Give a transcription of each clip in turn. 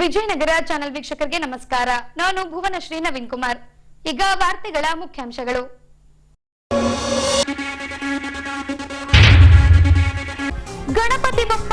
Vijayanagara channel ವೀಕ್ಷಕರಿಗೆ ನಮಸ್ಕಾರ. ನಾನು ಭುವನಶ್ರೀ ನವೀನ್ ಕುಮಾರ್. ಈಗ ವಾರ್ತೆಗಳ ಮುಖ್ಯಾಂಶಗಳು. ಗಣಪತಿ ಬಪ್ಪ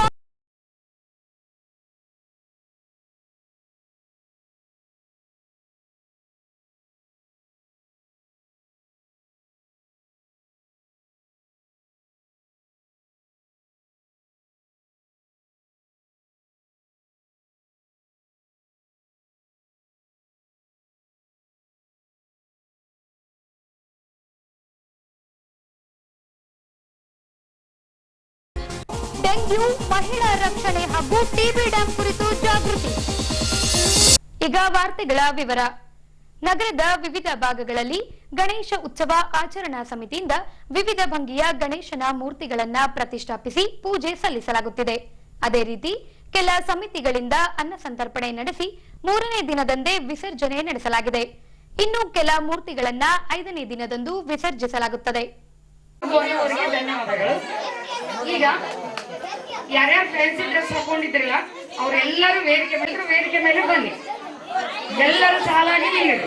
ಡೆಂಗ್ಯೂ, ಮಹಿಳಾ ರಕ್ಷಣೆ ಹಾಗೂ ಟಿಬಿ ಡ್ಯಾಂ ಕುರಿತು ಜಾಗೃತಿ. ಈಗ ವಾರ್ತೆಗಳ ವಿವರ. ನಗರದ ವಿವಿಧ ಭಾಗಗಳಲ್ಲಿ ಗಣೇಶ ಉತ್ಸವ ಆಚರಣಾ ಸಮಿತಿಯಿಂದ ವಿವಿಧ ಭಂಗಿಯ ಗಣೇಶನ ಮೂರ್ತಿಗಳನ್ನು ಪ್ರತಿಷ್ಠಾಪಿಸಿ ಪೂಜೆ ಸಲ್ಲಿಸಲಾಗುತ್ತಿದೆ. ಅದೇ ರೀತಿ ಕೆಲ ಸಮಿತಿಗಳಿಂದ ಅನ್ನ ಸಂತರ್ಪಣೆ ನಡೆಸಿ 3ನೇ ದಿನದಂದೇ ವಿಸರ್ಜನೆ ನಡೆಸಲಾಗಿದೆ. ಇನ್ನು ಕೆಲ ಮೂರ್ತಿಗಳನ್ನು 5ನೇ ದಿನದಂದು ವಿಸರ್ಜಿಸಲಾಗುತ್ತದೆ. ಈಗ ಯಾರ್ಯಾರು ಫ್ಯಾನ್ಸಿ ಡ್ರೆಸ್ ಹಾಕೊಂಡಿದ್ರಲ್ಲ ಅವರೆಲ್ಲರೂ ವೇದಿಕೆ ಮೇಲೆ ಬನ್ನಿ. ಎಲ್ಲರೂ ಸಾಲಾಗಿ ನಿಲ್ಲಿ.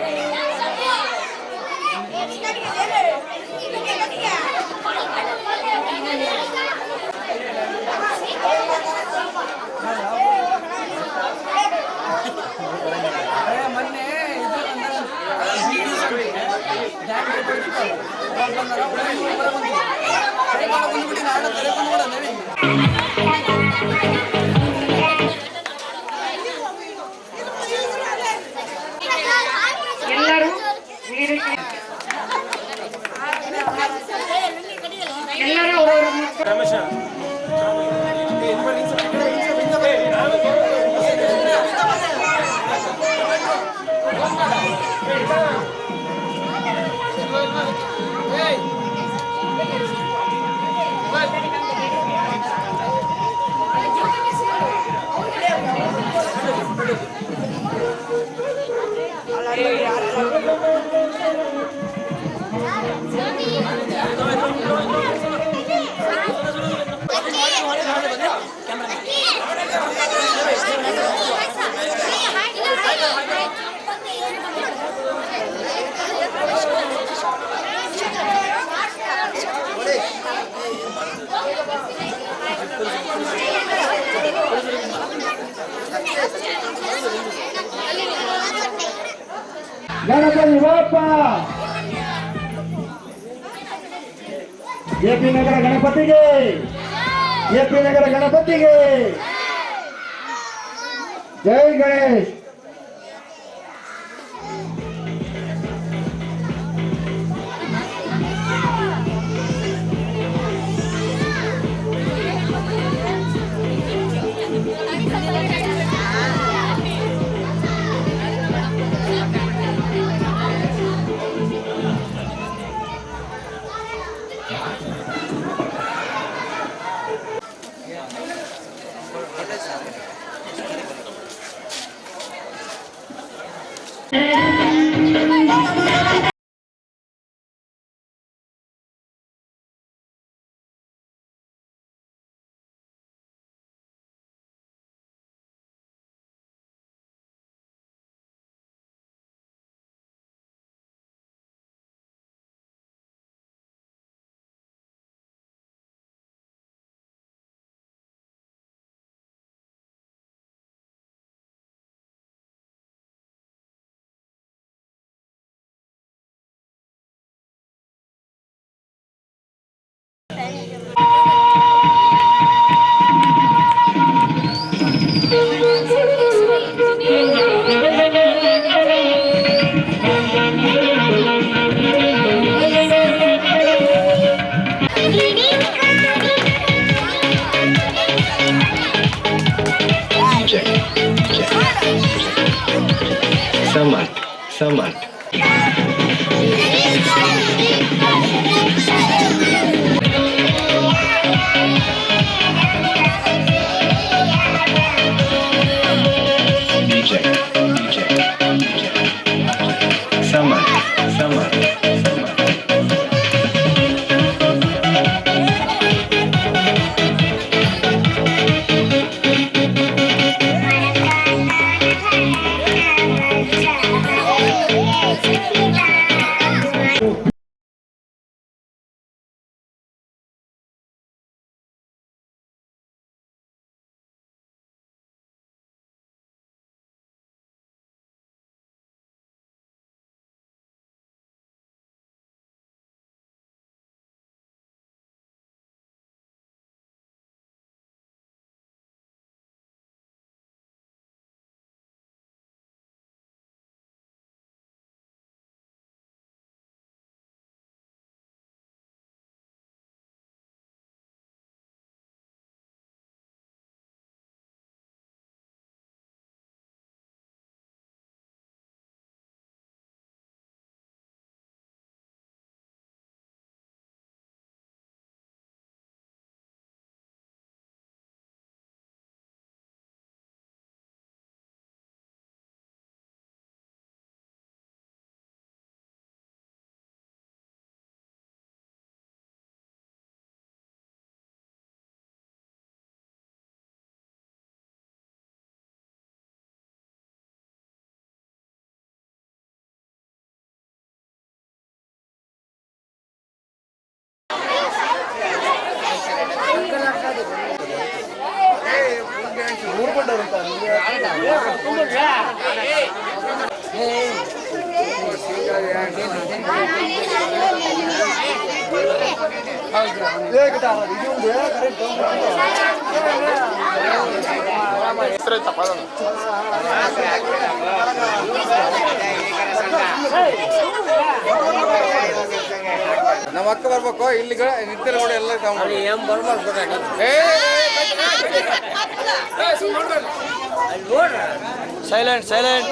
ಎಲ್ಲರೂ ಗಣಪತಿ ಬಪ್ಪ ಎಪಿ ನಗರ ಗಣಪತಿಗೆ, ಎಪಿ ನಗರ ಗಣಪತಿಗೆ ಜೈ ಗಣೇಶ್. Samant. ನಮ್ಮ ಅಕ್ಕ ಬರ್ಬೇಕು ಇಲ್ಲಿ ನಿಂತಿರ ಕೂಡ ಎಲ್ಲ ಸೈಲೆಂಟ್ ಸೈಲೆಂಟ್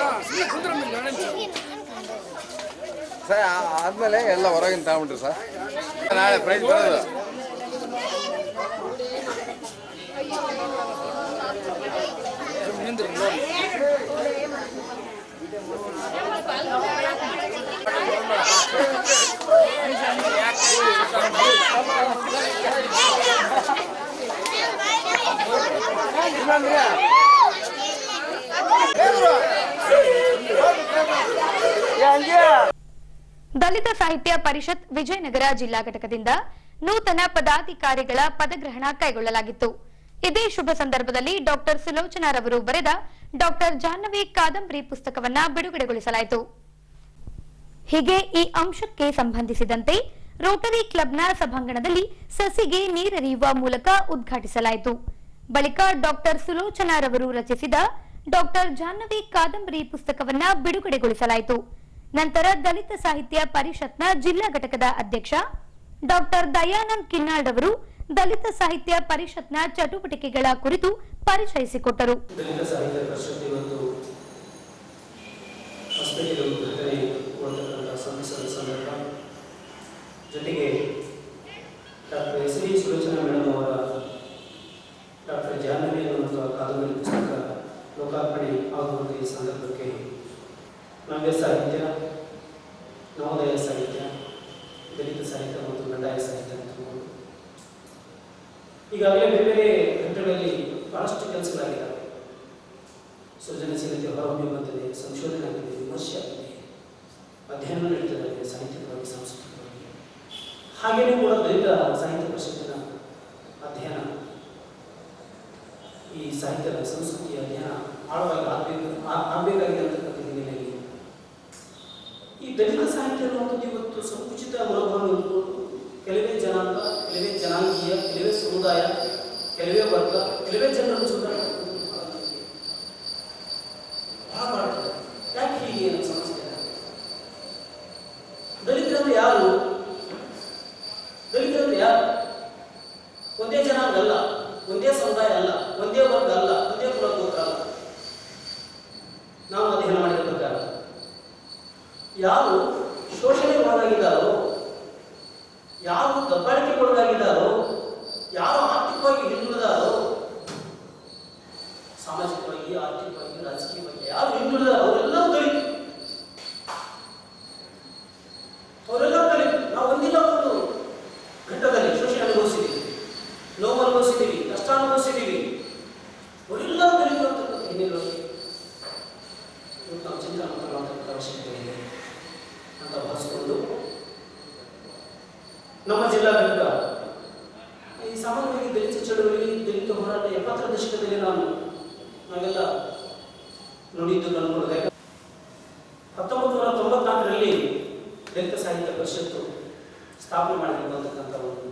ಸರ್ ಆದ್ಮೇಲೆ ಎಲ್ಲ ಹೊರಗಿನ ತಗೊಂಡ್ಬಿಟ್ರಿ ಸರ್ ನಾಳೆ ಪ್ರೈಸ್ ಬರೋದು ದಲಿತ ಸಾಹಿತ್ಯ ಪರಿಷತ್ ವಿಜಯನಗರ ಜಿಲ್ಲಾ ಘಟಕದಿಂದ ನೂತನ ಪದಾಧಿಕಾರಿಗಳ ಪದಗ್ರಹಣ ಕೈಗೊಳ್ಳಲಾಗಿತ್ತು. ಇದೇ ಶುಭ ಸಂದರ್ಭದಲ್ಲಿ ಡಾಕ್ಟರ್ ಸುಲೋಚನಾರವರು ಬರೆದ ಡಾಕ್ಟರ್ ಜಾಹ್ನವಿ ಕಾದಂಬರಿ ಪುಸ್ತಕವನ್ನ ಬಿಡುಗಡೆಗೊಳಿಸಲಾಯಿತು. ಹೀಗೆ ಈ ಅಂಶಕ್ಕೆ ಸಂಬಂಧಿಸಿದಂತೆ ರೋಟರಿ ಕ್ಲಬ್ನ ಸಭಾಂಗಣದಲ್ಲಿ ಸಸಿಗೆ ನೀರೆರೆಯುವ ಮೂಲಕ ಉದ್ಘಾಟಿಸಲಾಯಿತು. ಬಳಿಕ ಡಾಕ್ಟರ್ ಸುಲೋಚನಾರವರು ರಚಿಸಿದ ಡಾಕ್ಟರ್ ಜಾಹ್ನವಿ ಕಾದಂಬರಿ ಪುಸ್ತಕವನ್ನ ಬಿಡುಗಡೆಗೊಳಿಸಲಾಯಿತು. ನಂತರ ದಲಿತ ಸಾಹಿತ್ಯ ಪರಿಷತ್ನ ಜಿಲ್ಲಾ ಘಟಕದ ಅಧ್ಯಕ್ಷ ಡಾಕ್ಟರ್ ದಯಾನಂದ್ ಕಿನ್ನಾಳ್ ಅವರು ದಲಿತ ಸಾಹಿತ್ಯ ಪರಿಷತ್ನ ಚಟುವಟಿಕೆಗಳ ಕುರಿತು ಪರಿಚಯಿಸಿಕೊಟ್ಟರು. ದಲಿತ ಸಾಹಿತ್ಯ ಪರಿಷತ್ ಇವತ್ತು ಹೊಸಪೇಟೆಯಲ್ಲಿ ಉದ್ಘಾಟನೆ ಮಾಡುವಂತಹ ಸಂದರ್ಭ ಜೊತೆಗೆ doctor S D Sulochana madam ಅವರ ಡಾಕ್ಟರ್ ಜಾಹ್ನವಿ ಅನ್ನುವಂಥ ಕಾದಂಬರಿ ಪುಸ್ತಕ ಲೋಕಾರ್ಪಣೆ ಆಗುವಂಥ ಈ ಸಂದರ್ಭಕ್ಕೆ ನವ್ಯ ಸಾಹಿತ್ಯ, ನವೋದಯ ಸಾಹಿತ್ಯ, ದಲಿತ ಸಾಹಿತ್ಯ ಮತ್ತು ಬಂಡಾಯ ಸಾಹಿತ್ಯ ಅಂತ ಈಗಾಗಲೇ ಬೇರೆ ಬೇರೆ ಘಟ್ಟಗಳಲ್ಲಿ ಬಹಳಷ್ಟು ಕೆಲಸಗಳಾಗಿದ್ದಾವೆ. ಸೃಜನಶೀಲತೆ ಹೊರಹೊಮ್ಮಿ ಬಂದಿದೆ, ಸಂಶೋಧನೆ ಆಗಿದೆ, ವಿಮರ್ಶೆ ಆಗಿದೆ, ಅಧ್ಯಯನ ನಡೀತದೆ ಸಾಹಿತ್ಯಿಕವಾಗಿ, ಸಾಂಸ್ಕೃತಿಕವಾಗಿ. ಹಾಗೆಯೇ ಕೂಡ ದಲಿತ ಸಾಹಿತ್ಯ ಪರಿಷತ್ತಿನ ಅಧ್ಯಯನ, ಈ ಸಾಹಿತ್ಯದ ಸಂಸ್ಕೃತಿಯ ಅಧ್ಯಯನ ಆಳವಾಗಿ ಆಗಬೇಕಾಗಿದೆ ಅಂತಕ್ಕಂಥ ಹಿನ್ನೆಲೆಯಲ್ಲಿ ಈ ದಲಿತ ಸಾಹಿತ್ಯ ಅನ್ನುವಂಥದ್ದು ಇವತ್ತು ಸಂಕುಚಿತ ಮನೋಭಾವನೆ ಇಟ್ಕೊಂಡು ಕೆಲವೇ ಜನಾಂಗ, ಕೆಲವೇ ಜನಾಂಗೀಯ, ಕೆಲವೇ ಸಮುದಾಯ, ಕೆಲವೇ ವರ್ಗ, ಕೆಲವೇ ಜನರನ್ನು ಸುಧಾರ ಬಹಳ ಮಾಡ್ತಾರೆ. ಯಾಕೆ ಹೀಗೆ ನಮ್ಮ ಸಮಸ್ಯೆ? ದಲಿತರಂದ್ರೆ ಯಾರು? ದಲಿತರಂದ್ರೆ ಯಾರು? ಒಂದೇ ಜನಾಂಗ ಅಲ್ಲ, ಒಂದೇ ಸಮುದಾಯ ಅಲ್ಲ, ಒಂದೇ ವರ್ಗ ಅಲ್ಲ, ಒಂದೇ ಕುಲಗೋತ್ರ ಅಲ್ಲ. ನಾವು ಅಧ್ಯಯನ ಮಾಡಿದ ಪ್ರಕಾರ ಯಾರು ಶೋಷಣೆಗೊಳಗಾಗಿದ್ದಾರೋ, ಯಾರು ದಬ್ಬಾಳಿಕೆಗೊಳಗಾಗಿದ್ದಾರೋ, ಯಾರು ಆರ್ಥಿಕವಾಗಿ ಹಿಂದುಳಿದಾರೋ, ಸಾಮಾಜಿಕವಾಗಿ, ಆರ್ಥಿಕವಾಗಿ, ರಾಜಕೀಯವಾಗಿ ಯಾರು ಹಿಂದುಳಿದಾರೋ ಅವರೆಲ್ಲರೂ ದಲಿತರು. ಅವರೆಲ್ಲರೂ ದಲಿತರು. ನಾವು ಒಂದಿಲ್ಲ ಒಂದು ಘಟ್ಟದಲ್ಲಿ ಶೋಷಣೆ ಅನುಭವಿಸಿದ್ದೀವಿ, ನೋವು ಅನುಭವಿಸಿದ್ದೀವಿ, ಕಷ್ಟ ಅನುಭವಿಸಿದ್ದೀವಿ. ಅವರೆಲ್ಲರೂ ದಲಿತರು ಅಂತಕ್ಕಂಥ ಹಿನ್ನೆಲೆಯಲ್ಲಿ ನಾವು ಚಿಂತನೆ ಮಾಡುವಂಥ ಅವಶ್ಯಕತೆ ಇದೆ ಅಂತ ಭಾವಿಸಿಕೊಂಡು ನಮ್ಮ ಜಿಲ್ಲಾ ಘಟಕ ಈ ಸಾಮಾನ್ಯವಾಗಿ ದಲಿತ ಚಳವಳಿ, ದಲಿತ ಹೋರಾಟ 70ರ ದಶಕದಲ್ಲಿ ನಾವೆಲ್ಲ ನೋಡಿದ್ದು ಕಂಡುಕೊಳ್ಳೋದು. 1994ರಲ್ಲಿ ದಲಿತ ಸಾಹಿತ್ಯ ಪರಿಷತ್ತು ಸ್ಥಾಪನೆ ಮಾಡಬೇಕು ಅಂತಕ್ಕಂಥ ಒಂದು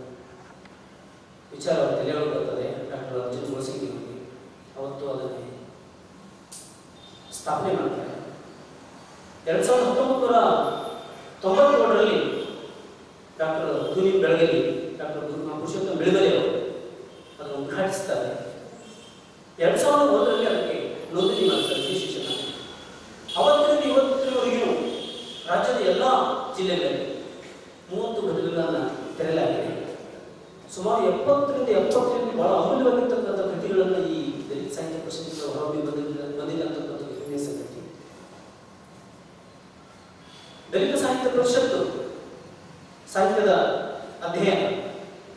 ವಿಚಾರ ತಲೆಯೊಳಗೆ ಬರ್ತದೆ. ಡಾಕ್ಟರ್ ಅರ್ಜುನ್ ಗೋಸಿಂಗಿ ಅವತ್ತು ಅದನ್ನು ಸ್ಥಾಪನೆ ಮಾಡ್ತಾರೆ. 1997ರಲ್ಲಿ ಡಾಕ್ಟರ್ ಧುನಿ ಬೆಳಗಲಿ, ಡಾಕ್ಟರ್ ಪುರುಷೋತ್ತಮ ಬೆಳಗಲಿ ಅವರು ಅದನ್ನು ಉದ್ಘಾಟಿಸ್ತಾರೆ. 2001ರಲ್ಲಿ ಅದಕ್ಕೆ ನೋಂದಣಿ ಮಾಡ್ತಾರೆ ವಿಶೇಷ. ಅವತ್ತಿನಿಂದ ಇವತ್ತಿನವರೆಗೂ ರಾಜ್ಯದ ಎಲ್ಲ ಜಿಲ್ಲೆಗಳಲ್ಲಿ 30 ಘಟಕಗಳನ್ನು ತೆರೆಯಲಾಗಿದೆ. ಸುಮಾರು 70ರಿಂದ 75 ಬಹಳ ಅಮೂಲ್ಯವಾಗಿರ್ತಕ್ಕಂಥ ಕೃತಿಗಳನ್ನು ಈ ದಲಿತ ಸಾಹಿತ್ಯ ಪರಿಷತ್ತಿನ ಹೊರಹೊಮ್ಮಿ ಬಂದಿದೆ ಅಂತಕ್ಕಂಥ ಹೆಮ್ಮೆಯ ಸಂಗತಿ. ದಲಿತ ಸಾಹಿತ್ಯ ಪರಿಷತ್ತು ಸಾಹಿತ್ಯದ ಅಧ್ಯಯನ,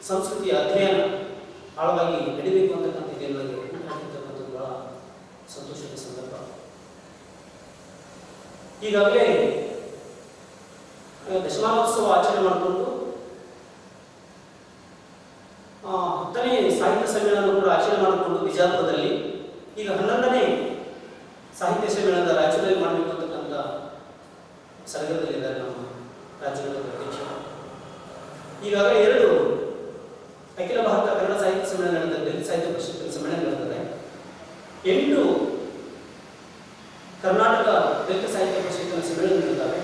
ಸಂಸ್ಕೃತಿಯ ಅಧ್ಯಯನ ಆಳವಾಗಿ ನಡೀಬೇಕು ಅಂತಕ್ಕಂಥ ಇದೆಲ್ಲರಿಗೆ ಉಂಟಾಗಿರ್ತಕ್ಕಂಥದ್ದು ಬಹಳ ಸಂತೋಷದ ಸಂದರ್ಭ. ಈಗಾಗಲೇ ದಶಮಾನೋತ್ಸವ ಆಚರಣೆ ಮಾಡಿಕೊಂಡು 10ನೇ ಸಾಹಿತ್ಯ ಸಮ್ಮೇಳನ ಕೂಡ ಆಚರಣೆ ಮಾಡಿಕೊಂಡು ಬಿಜಾಪುರದಲ್ಲಿ ಈಗ 11ನೇ ಸಾಹಿತ್ಯ ಸಮ್ಮೇಳನದ ರಾಜ್ಯದಲ್ಲಿ ಮಾಡಬೇಕು ಅಂತಕ್ಕಂಥ ಸಲಗರದಲ್ಲಿದ್ದಾರೆ ನಮ್ಮ ರಾಜ್ಯದ ಅಧ್ಯಕ್ಷರು. ಈಗಾಗಲೇ 2 ಅಖಿಲ ಭಾರತ ಕನ್ನಡ ಸಾಹಿತ್ಯ ಸಮ್ಮೇಳನ ನಡೆದಿದೆ, ದಲಿತ ಸಾಹಿತ್ಯ ಪರಿಷತ್ತಿನ ಸಮ್ಮೇಳನ ನಡೆದಿದೆ. 8 ಕರ್ನಾಟಕ ದಲಿತ ಸಾಹಿತ್ಯ ಪರಿಷತ್ತಿನ ಸಮ್ಮೇಳನ ನಡೆದಿದ್ದಾವೆ.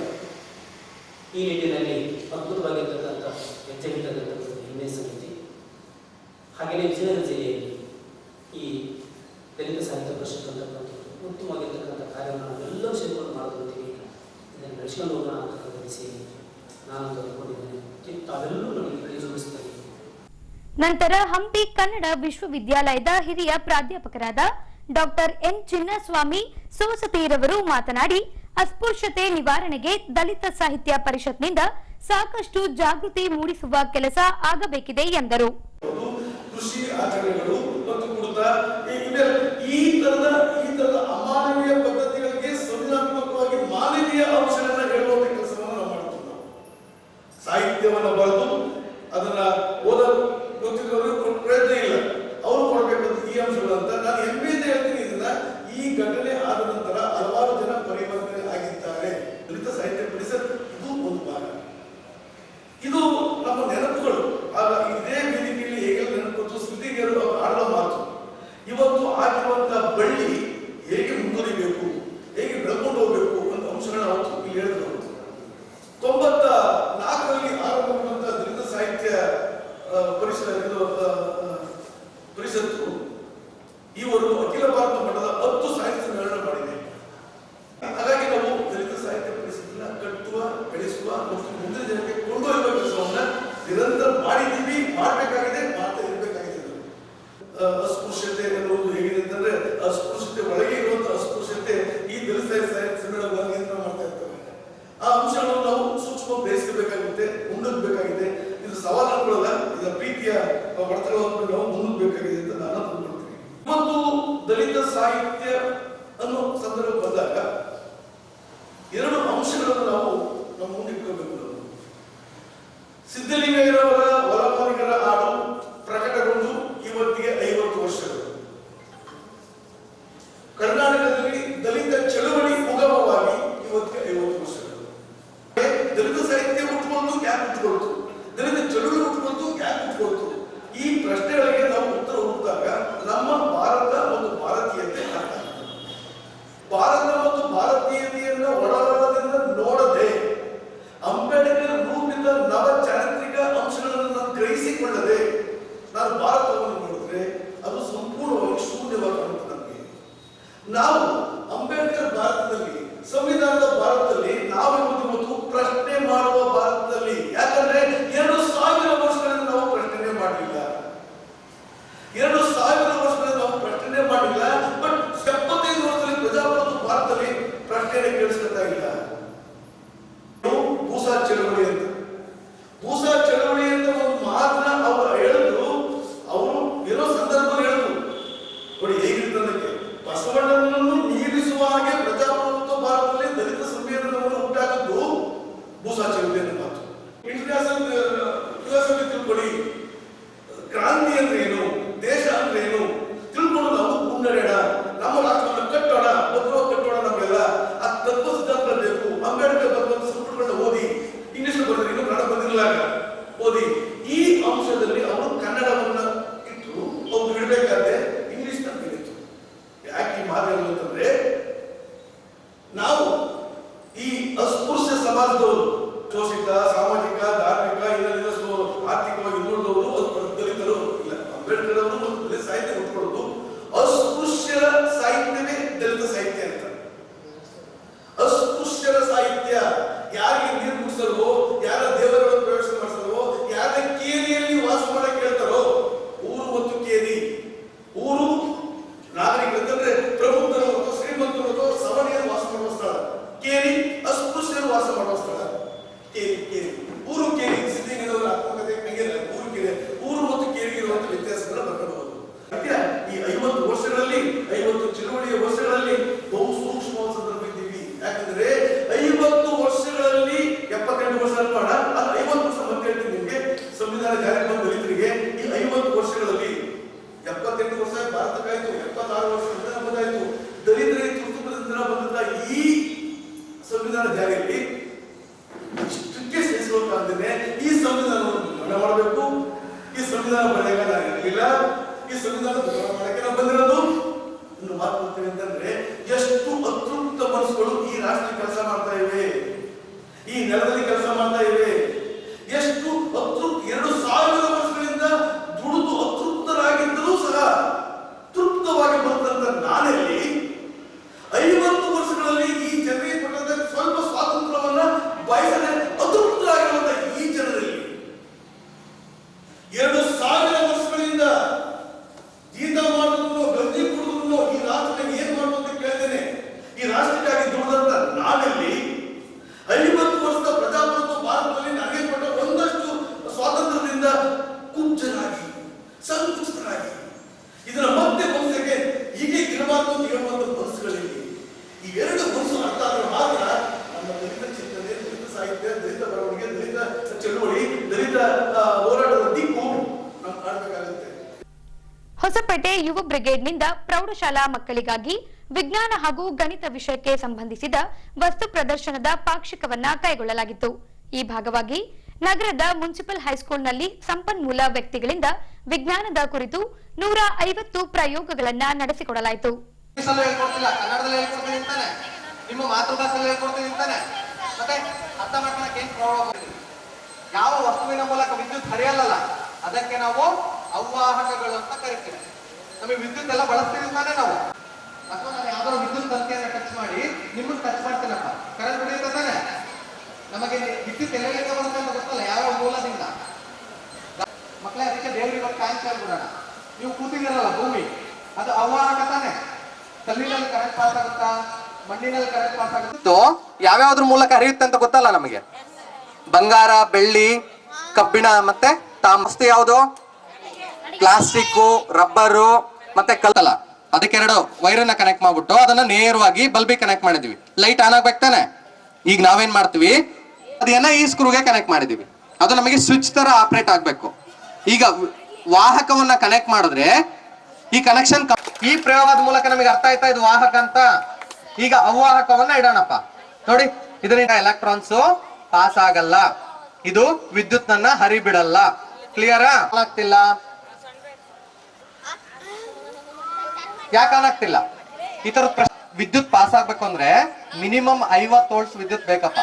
ಈ ನಿಟ್ಟಿನಲ್ಲಿ ಅದ್ಭುತವಾಗಿರ್ತಕ್ಕಂಥ ಹೆಜ್ಜೆ ಇಟ್ಟತಕ್ಕಂಥದ್ದು ಹಿಂದೆ ಸಮಿತಿ. ಹಾಗೆಯೇ ವಿಜಯನಗರ ಜಿಲ್ಲೆಯಲ್ಲಿ ಈ ದಲಿತ ಸಾಹಿತ್ಯ ಪರಿಷತ್ ಅಂತಕ್ಕಂಥದ್ದು ಉತ್ತಮವಾಗಿರ್ತಕ್ಕಂಥ ಕಾರ್ಯವನ್ನು ನಾವೆಲ್ಲರೂ ಸೇರ್ಕೊಂಡು ಮಾಡೋದಂತೀವಿ. ಇದನ್ನು ಬೆಳೆಸ್ಕೊಂಡು ಹೋಗೋಣ ಅಂತಕ್ಕಂಥ ದಿಸೆಯಲ್ಲಿ ನಾನು ಅಂದ್ಕೊಂಡಿದ್ದೇನೆ. ತಾವೆಲ್ಲರೂ ನನಗೆ ಕೈ ಜೋಡಿಸ್ತೇನೆ. ನಂತರ ಹಂಪಿ ಕನ್ನಡ ವಿಶ್ವವಿದ್ಯಾಲಯದ ಹಿರಿಯ ಪ್ರಾಧ್ಯಾಪಕರಾದ ಡಾಕ್ಟರ್ ಎನ್ ಚಿನ್ನಸ್ವಾಮಿ ಸೋಸತಿರವರು ಮಾತನಾಡಿ, ಅಸ್ಪೃಶ್ಯತೆ ನಿವಾರಣೆಗೆ ದಲಿತ ಸಾಹಿತ್ಯ ಪರಿಷತ್ನಿಂದ ಸಾಕಷ್ಟು ಜಾಗೃತಿ ಮೂಡಿಸುವ ಕೆಲಸ ಆಗಬೇಕಿದೆ ಎಂದರು. ಕೃಷಿ ಆಚರಣೆಗಳು ಮತ್ತು ಕುಡಿತ ಈ ತರದ ಅಮಾನವೀಯ ಪದ್ಧತಿಗಳಿಗೆ ಸಂವಿಧಾನಾತ್ಮಕವಾಗಿ ಮಾನವೀಯ ಅಂಶಗಳನ್ನ ಹೇಳುವಂತ ಕೆಲಸವನ್ನು ನಾವು ಮಾಡ್ತೀವಿ. ಸಾಹಿತ್ಯವನ್ನ ಬರೆದು ಅದನ್ನ ಓದ ಗೊತ್ತಿರೋರು ಪ್ರಯತ್ನ ಇಲ್ಲ, ಅವರು ಕೊಡಬೇಕಂತ ಈ ಅಂಶಗಳಂತ ನಾನು ಹೆಮ್ಮೆಯಿಂದ ಹೇಳ್ತೀನಿ. ಇದನ್ನ ಈ ಘಟನೆ ಆದ ನಂತರ ಹಲವಾರು ಜನ ಪರಿವರ್ತನೆ ಆಗಿದ್ದಾರೆ. ದಲಿತ ಸಾಹಿತ್ಯ ಪರಿಷತ್ ಇದು ಒಂದು ಭಾಗ. ಇದು ನಮ್ಮ ನೆನಪುಗಳು. ಆಗ ಇದೇ ವೇದಿಕೆಯಲ್ಲಿ ಹೇಗೆ ನೆನಪು ಸ್ಮೃತಿಗೆರು ಆಡುವ ಮಾತು, ಇವತ್ತು ಆಗಿರುವಂತಹ ಬಳ್ಳಿ ಹೇಗೆ ಮುಂದುವರಿಬೇಕು, ಹೇಗೆ ಬೆಳ್ಕೊಂಡು ಹೋಗ್ಬೇಕು ಅಂತ ಅಂಶಗಳನ್ನ ಅವತ್ತು ಇಲ್ಲಿ ಹೇಳಿದ್ರು. 94ರಲ್ಲಿ ಆರಂಭಗೊಂಡಂತಹ ದಲಿತ ಸಾಹಿತ್ಯ ಪರಿಷತ್ತು ಇವರು ಅಖಿಲ ಭಾರತ ಮಟ್ಟದ 10 ಸಾಹಿತ್ಯ ಸಮ್ಮೇಳನ ಮಾಡಿದೆ. ಹಾಗಾಗಿ ನಾವು ದಲಿತ ಸಾಹಿತ್ಯ ಪರಿಷತ್ತನ್ನ ಕಟ್ಟುವ, ಬೆಳೆಸುವ ಮತ್ತು ಮುಂದಿನ ಜನಕ್ಕೆ ಕೊಂಡೊಯ್ಯುವ ಕೆಲಸವನ್ನ ನಿರಂತರ ಮಾಡಿದ್ದೀವಿ, ಮಾಡಬೇಕಾಗಿದೆ, ಮಾಡ್ತಾ ಇರಬೇಕಾಗಿದೆ. ಅಸ್ಪೃಶ್ಯತೆ ಎನ್ನುವುದು ಹೇಗಿದೆ ಅಂತಂದ್ರೆ, ಅಸ್ಪೃಶ್ಯತೆ ಒಳಗೆ ಇರುವಂತಹ ಅಸ್ಪೃಶ್ಯತೆ ಈ ದಲಿತ ಸಾಹಿತ್ಯ ಸಮ್ಮೇಳನ ನಿಯಂತ್ರಣ ಮಾಡ್ತಾ ಇರ್ತವೆ. ಆ ಅಂಶಗಳನ್ನು ನಾವು ಸೂಕ್ಷ್ಮ ಬೇಯಿಸಬೇಕಾಗುತ್ತೆ, ಮುನ್ನುಗ್ಗಬೇಕಾಗಿದೆ. ಇದು ಸವಾಲು ಅನ್ಕೊಳ್ಳಲ್ಲ, ಇದರ ಪ್ರೀತಿಯ ಒಡತಗಳನ್ನು ನಾವು ಮುನ್ನುಗ್ಗಬೇಕಾಗಿದೆ ಅಂತ ನಾನು ಅಂದ್ಕೊಳ್ತೀನಿ. ಇವತ್ತು ದಲಿತ ಸಾಹಿತ್ಯ ಅನ್ನೋ ಸಂದರ್ಭ ಬಂದಾಗ 2 ಅಂಶಗಳನ್ನು ನಾವು ನಮ್ಮ ಮುಂದೆ ಇಟ್ಕೋಬೇಕು. ಸಿದ್ಧಲಿಂಗಯ್ಯನವರ ಹೊಲಮಾಲಿಗರ ಹಾಡು ಪ್ರಕಟಗೊಂಡು ಇವತ್ತಿಗೆ 50 ವರ್ಷಗಳು. ಕರ್ನಾಟಕದಲ್ಲಿ ದಲಿತ ಚಳವಳಿ ಉಗಮವಾಗಿ ಇವತ್ತಿಗೆ 50 ವರ್ಷಗಳು. ದಲಿತ ಸಾಹಿತ್ಯ ಹುಟ್ಟುಕೊಂಡು ಯಾಕೆ ಹುಟ್ಟುಕೊಳ್ತು, ದಲಿತ ಚಳವಳಿ ಹುಟ್ಟುಕೊಂಡು ಯಾಕೆ ಹುಟ್ಟುಕೊಳ್ತು, ಈ ಪ್ರಶ್ನೆಗಳಿಗೆ ನಾವು ಉತ್ತರ ಹುಡುಕಿದಾಗ ನಮ್ಮ ಭಾರತ ಮತ್ತು ಭಾರತೀಯತೆ ಅರ್ಥ ಆಗ್ತದೆ. ಭಾರತ ಮತ್ತು ಭಾರತೀಯತೆಯನ್ನ ಒಳಾಂಗಣದಿಂದ ನೋಡದೆ, ಅಂಬೇಡ್ಕರ್ ರೂಪಿತ ನವ ಚಾರಿತ್ರಿಕ ಅಂಶಗಳನ್ನು ನಾನು ಗ್ರಹಿಸಿಕೊಳ್ಳದೆ, ನಾನು ಈ ರಾಷ್ಟ್ರದಲ್ಲಿ ಕೆಲಸ ಮಾಡ್ತಾ ಇವೆ, ಈ ನೆಲದಲ್ಲಿ ಕೆಲಸ ಮಾಡ್ತಾ ಇವೆ. ಎಷ್ಟು 2,000 ವರ್ಷಗಳಿಂದ ದುಡಿದು ಅತೃಪ್ತರಾಗಿದ್ದರೂ ಸಹ ತೃಪ್ತವಾಗಿ ಬರುತ್ತಂತ ನಾನೆಲ್ಲಿ 50 ವರ್ಷಗಳಲ್ಲಿ ಈ ಜನರಿಗೆ ಕೊಟ್ಟಂತ ಸ್ವಲ್ಪ ಸ್ವಾತಂತ್ರ್ಯವನ್ನ ಬಯಸದೆ ಅತೃಪ್ತರಾಗಿರುವಂತ ಈ ಜನರಲ್ಲಿ 2,000 ವರ್ಷಗಳಿಂದ ಜೀತ ಮಾಡಿದ್ರು ಗಂಜಿ ಕುಡಿದ್ರು ಈ ರಾಷ್ಟ್ರಕ್ಕೆ ಏನ್ ಮಾಡುವ ಅಂತ ಕೇಳ್ತೇನೆ. ಈ ರಾಷ್ಟ್ರಕ್ಕಾಗಿ ದುಡಿದಂತ ನಾನಲ್ಲಿ 50 ವರ್ಷದ ಪ್ರಜಾಪ್ರಭುತ್ವ ಭಾರತದಲ್ಲಿ ನನಗೆ ಕೊಟ್ಟ ಒಂದಷ್ಟು ಸ್ವಾತಂತ್ರ್ಯದಿಂದ ಕುಬ್ಜರಾಗಿ ಸಂಕುಚಿತರಾಗಿ ಇದರ ಮತ್ತೆ ವಂಶಕ್ಕೆ ಹೀಗೆ ಇರಬಾರ್ದು ಅಂತ ಹೇಳುವಂತ ಮನಸ್ಸುಗಳಲ್ಲಿ ಈ 2 ಮನಸ್ಸು ಅರ್ಥ ಆದ್ರೆ ಮಾತ್ರ ನಮ್ಮ ದಲಿತ ಚಿಂತನೆ, ದಲಿತ ಸಾಹಿತ್ಯ, ದಲಿತ ಬರವಣಿಗೆ, ದಲಿತ ಚಳುವಳಿ, ದಲಿತ ಹೋರಾಟದ ದಿಕ್ಕು ನಾವು ಕಾಣಬೇಕಾಗುತ್ತೆ. ಹೊಸಪೇಟೆ ಯುವ ಬ್ರಿಗೇಡ್ನಿಂದ ಪ್ರೌಢಶಾಲಾ ಮಕ್ಕಳಿಗಾಗಿ ವಿಜ್ಞಾನ ಹಾಗೂ ಗಣಿತ ವಿಷಯಕ್ಕೆ ಸಂಬಂಧಿಸಿದ ವಸ್ತು ಪ್ರದರ್ಶನದ ಪಾಕ್ಷಿಕವನ್ನ ಕೈಗೊಳ್ಳಲಾಗಿತ್ತು. ಈ ಭಾಗವಾಗಿ ನಗರದ ಮುನ್ಸಿಪಲ್ ಹೈಸ್ಕೂಲ್ನಲ್ಲಿ ಸಂಪನ್ಮೂಲ ವ್ಯಕ್ತಿಗಳಿಂದ ವಿಜ್ಞಾನದ ಕುರಿತು 150 ಪ್ರಯೋಗಗಳನ್ನ ನಡೆಸಿಕೊಡಲಾಯಿತು. ಕನ್ನಡದಲ್ಲಿ ಹೇಳ್ಕೊಡ್ತೀನಿ ಅಂತಾನೆ, ನಿಮ್ಮ ಮಾತೃಭಾಷೆಯಲ್ಲಿ ಹೇಳ್ಕೊಡ್ತೀನಿ ಅಂತಾನೆ, ಮತ್ತೆ ಅರ್ಥ ಮಾಡ್ಕೊಳಕ್ಕೆ ಏನ್ ಪ್ರಾಬ್ಲಮ್? ಯಾವ ವಸ್ತುವಿನ ಮೂಲಕ ವಿದ್ಯುತ್ ಹರಿಯಲ್ಲ ಅದಕ್ಕೆ ನಾವು ಅವ್ವಾಹಕಗಳು ಅಂತ ಕರಿತೀವಿ. ನಮಗೆ ವಿದ್ಯುತ್ ಎಲ್ಲ ಬಳಸ್ತೀವಿ ತಾನೆ ನಾವು. ಅಥವಾ ನಾನು ಯಾವ್ದಾದ್ರು ವಿದ್ಯುತ್ ತಂತಿಯನ್ನ ಟಚ್ ಮಾಡಿ ನಿಮ್ಮನ್ನ ಟಚ್ ಮಾಡ್ತೀನಪ್ಪ, ಕರೆಂಟ್ ಹೊಡೆಯುತ್ತೆ ತಾನೆ. ನಮಗೆ ವಿದ್ಯುತ್ ಎಲ್ಲೆಲ್ಲಿಂದ ಬರುತ್ತೆ ಅಂತ ಗೊತ್ತಲ್ಲ, ಯಾವ್ಯಾವ ಮೂಲದಿಂದ. ಮಕ್ಕಳೇ, ಅದಕ್ಕೆ ದೇವರಿಗೆ ಒಂದು ಥ್ಯಾಂಕ್ಸ್ ಹೇಳ್ಬಿಡೋಣ. ನೀವು ಕೂತಿದ್ದೀರಲ್ಲ ಭೂಮಿ, ಅದು ಅವ್ವಾಹಕ ತಾನೆ. ಕಲ್ಲಿನಲ್ಲಿ ಕರೆಂಟ್ ಪಾಸ್ ಆಗುತ್ತಾ, ಮಣ್ಣಿನಲ್ಲಿ ಕರೆಂಟ್ ಪಾಸ್ ಆಗುತ್ತೋ, ಯಾವ್ಯಾವ್ದ್ರ ಮೂಲಕ ಹರಿಯುತ್ತೆ ಅಂತ ಗೊತ್ತಲ್ಲ ನಮಗೆ. ಬಂಗಾರ, ಬೆಳ್ಳಿ, ಕಬ್ಬಿಣ ಮತ್ತೆ ತಾಮ್ರ. ಯಾವುದು? ಪ್ಲಾಸ್ಟಿಕ್, ರಬ್ಬರು ಮತ್ತೆ ಕಲ್ಲಲ್ಲ. ಅದಕ್ಕೆ 2 ವೈರನ್ನ ಕನೆಕ್ಟ್ ಮಾಡ್ಬಿಟ್ಟು ಅದನ್ನ ನೇರವಾಗಿ ಬಲ್ಬಿಗೆ ಕನೆಕ್ಟ್ ಮಾಡಿದ್ವಿ. ಲೈಟ್ ಆನ್ ಆಗ್ಬೇಕು ತಾನೆ. ಈಗ ನಾವೇನ್ ಮಾಡ್ತೀವಿ, ಅದನ್ನ ಈ ಸ್ಕ್ರೂಗೆ ಕನೆಕ್ಟ್ ಮಾಡಿದೀವಿ. ಅದು ನಮಗೆ ಸ್ವಿಚ್ ತರ ಆಪರೇಟ್ ಆಗ್ಬೇಕು. ಈಗ ವಾಹಕವನ್ನ ಕನೆಕ್ಟ್ ಮಾಡಿದ್ರೆ ಈ ಕನೆಕ್ಷನ್, ಈ ಪ್ರಯೋಗದ ಮೂಲಕ ನಮಗೆ ಅರ್ಥ ಆಯ್ತಾ ಇದು ವಾಹಕ ಅಂತ. ಈಗ ಅವ್ವಾಹಕವನ್ನ ಇಡೋಣಪ್ಪ. ನೋಡಿ, ಇದರಿಂದ ಎಲೆಕ್ಟ್ರಾನ್ಸ್ ಪಾಸ್ ಆಗಲ್ಲ, ಇದು ವಿದ್ಯುತ್ ನನ್ನ ಹರಿಬಿಡಲ್ಲ. ಕ್ಲಿಯರಾ? ಆಗ್ತಿಲ್ಲ? ಯಾಕೆ ಆಗ್ತಿಲ್ಲ? ಈ ತರದ ವಿದ್ಯುತ್ ಪಾಸ್ ಆಗ್ಬೇಕು ಅಂದ್ರೆ ಮಿನಿಮಮ್ 50 ವೋಲ್ಟ್ಸ್ ವಿದ್ಯುತ್ ಬೇಕಪ್ಪ.